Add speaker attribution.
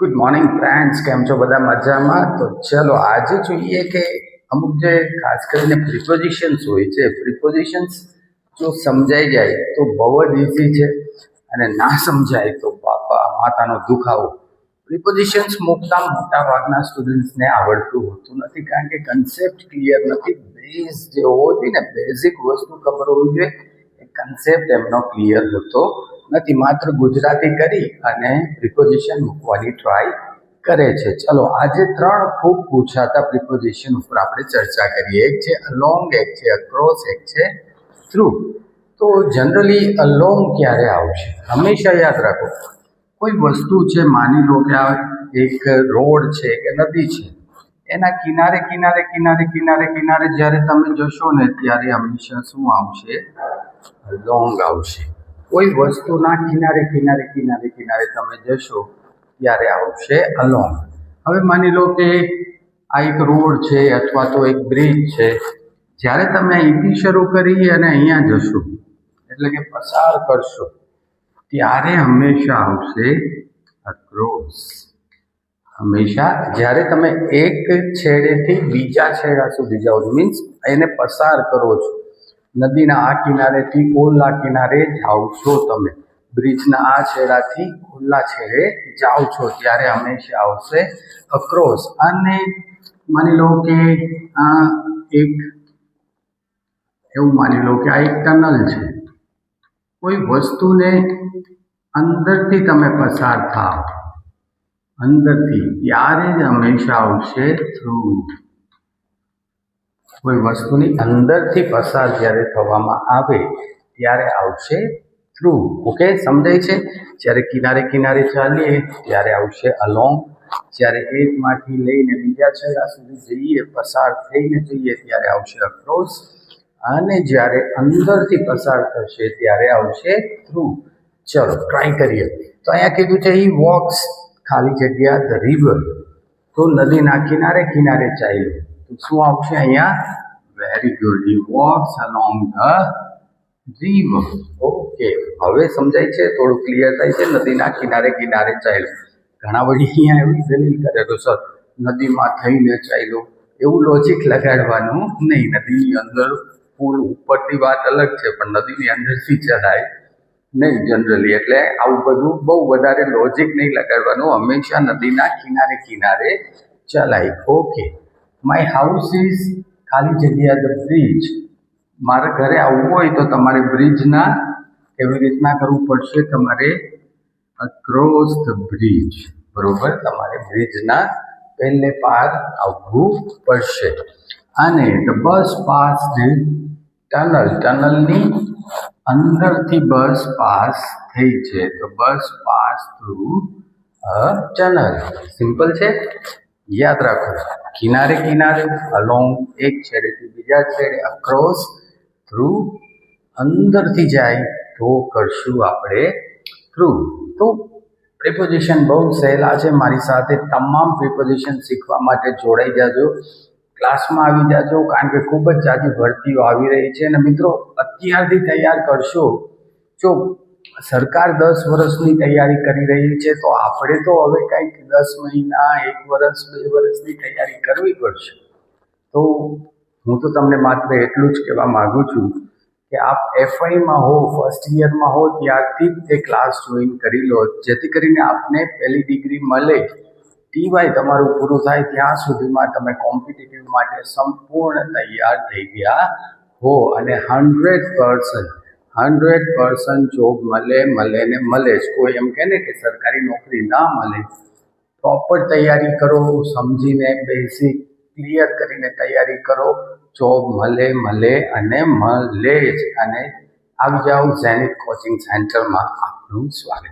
Speaker 1: Good morning friends, કેમ છો બધા મજામાં? તો ચલો આજે જોઈએ કે અમુક જે ખાસ કરીને પ્રિપોઝિશન્સ હોય છે, પ્રિપોઝિશન્સ જો સમજાઈ જાય તો બહુ જ ઇઝી છે, અને ના સમજાય તો બાપા માતાનો દુખાવો. પ્રિપોઝિશન્સ મોટા ભાગના સ્ટુડન્ટ્સને આવડતું હોતું નથી, કારણ કે કન્સેપ્ટ ક્લિયર નથી. બેઝ જે હોવો જોઈએ ને, બેઝિક વસ્તુ ખબર હોવી જોઈએ, એ કન્સેપ્ટ એમનો ક્લિયર હોતો નથી. માત્ર ગુજરાતી કરી અને પ્રિપોઝિશન મૂકવાની ટ્રાય કરે છે. ચલો આજે 3 ખૂબ પૂછાતા પ્રિપોઝિશન ઉપર આપણે ચર્ચા કરીએ. એક છે અલોંગ, એક છે અક્રોસ, એક છે થ્રુ. તો જનરલી અલોંગ ક્યારે આવશે? હંમેશા યાદ રાખો, કોઈ વસ્તુ છે, માની લો કે આ એક રોડ છે કે નદી છે, એના કિનારે કિનારે કિનારે કિનારે કિનારે જ્યારે તમે જશો ને ત્યારે હંમેશા શું આવશે? અલોંગ આવશે. કોઈ વસ્તુના કિનારે કિનારે કિનારે કિનારે તમે જશો ત્યારે આવશે અલોંગ. હવે માની લો કે આ એક રોડ છે અથવા તો એક બ્રિજ છે, જ્યારે તમે અહીંથી શરૂ કરી અને અહીંયા જશો એટલે કે પસાર કરશો ત્યારે હંમેશા આવશે અક્રોસ. હંમેશા જ્યારે તમે એક છેડેથી બીજા છેડા સુધી જાઓ, મીન્સ એને પસાર કરો છો, નદીના આ કિનારેથી ઓલા કિનારે જાઓ છો, તમે બ્રિજના આ છેડાથી ઓલા છેડે જાઓ છો ત્યારે હંમેશા આવશે અક્રોસ. અને માની લો કે આ એક એવું માની લો કે આ એક ટનલ છે, કોઈ વસ્તુને અંદરથી તમે પસાર થાવ, અંદરથી, ત્યારે જ હંમેશા આવશે થ્રુ. કોઈ વસ્તુની અંદરથી પસાર જ્યારે થવામાં આવે ત્યારે આવશે થ્રુ. ઓકે, સમજાય છે? જ્યારે કિનારે કિનારે ચાલીએ ત્યારે આવશે અલોંગ, જ્યારે એકમાંથી લઈને બીજા છેડા સુધી જઈએ, પસાર થઈને જઈએ ત્યારે આવશે અક્રોસ, અને જ્યારે અંદરથી પસાર થશે ત્યારે આવશે થ્રુ. ચલો ટ્રાય કરીએ. તો અહીંયા કીધું છે હી વોક્સ, ખાલી જગ્યા ધ રિવર. તો નદીના કિનારે કિનારે ચાલ્યો, તો શું આવશે અહીંયા? Very good, he walks along the river. Okay, હવે સમજાય છે, થોડું ક્લિયર થાય છે. નદીના કિનારે કિનારે ચાલ્યો. ઘણા બધી અહીંયા એવી દલીલ કરે તો સર નદીમાં થઈને ચાલ્યો, એવું લોજિક લગાડવાનું નહીં. નદીની અંદર પુલ ઉપરથી વાત અલગ છે, પણ નદીની અંદરથી ચલાય નહીં જનરલી. એટલે આવું બધું બહુ વધારે લોજિક નહીં લગાડવાનું, હંમેશા નદીના કિનારે કિનારે ચલાય. ઓકે, માય હાઉસ ઇઝ, ખાલી જગ્યા ધ બ્રિજ. મારા ઘરે આવવું હોય તો તમારે બ્રિજના કેવી રીતના કરવું પડશે? તમારે અક્રોસ ધ બ્રિજ, બરોબર. તમારે બ્રિજના પહેલે પાર આવવું પડશે. અને ધ બસ પાસ ટનલ, ટનલની અંદરથી બસ પાસ થઈ છે, તો bus pass through a tunnel. Simple છે, યાદ રાખો. કિનારે કિનારે, અલોંગ એક છેડેથી બીજા છેડે, અક્રોસ થ્રુ અંદરથી જાય તો કરશું આપણે થ્રુ. તો પ્રિપોઝિશન બહુ સહેલા છે. મારી સાથે તમામ પ્રિપોઝિશન શીખવા માટે જોડાઈ જાજો, ક્લાસમાં આવી જાજો, કારણ કે ખૂબ જ જાજી ભરતીઓ આવી રહી છે. અને મિત્રો અત્યારથી તૈયાર કરશો. જો સરકાર 10 વર્ષની તૈયારી કરી રહી છે, તો આપણે તો હવે કંઈક 10 મહિના, 1 વર્ષ, 2 વર્ષની તૈયારી કરવી પડશે. તો હું તો તમને માત્ર એટલું જ કહેવા માગું છું કે આપ એફઆઈમાં હો, ફર્સ્ટ યરમાં હો, ત્યારથી જ તે ક્લાસ જોઈન કરી લો, જેથી કરીને આપને પહેલી ડિગ્રી મળે, ટીવાય તમારું પૂરું થાય ત્યાં સુધીમાં તમે કોમ્પિટિટિવ માટે સંપૂર્ણ તૈયાર થઈ ગયા હો. અને 100% જોબ મળે ને મળે જ. કોઈ એમ કહે ને કે સરકારી નોકરી ના મળે, પ્રોપર તૈયારી કરો, સમજીને બેઝિક ક્લિયર કરીને તૈયારી કરો, જોબ મળે અને મળે જ. અને આવી જાઓ ઝેનિથ કોચિંગ સેન્ટરમાં. આપનું સ્વાગત.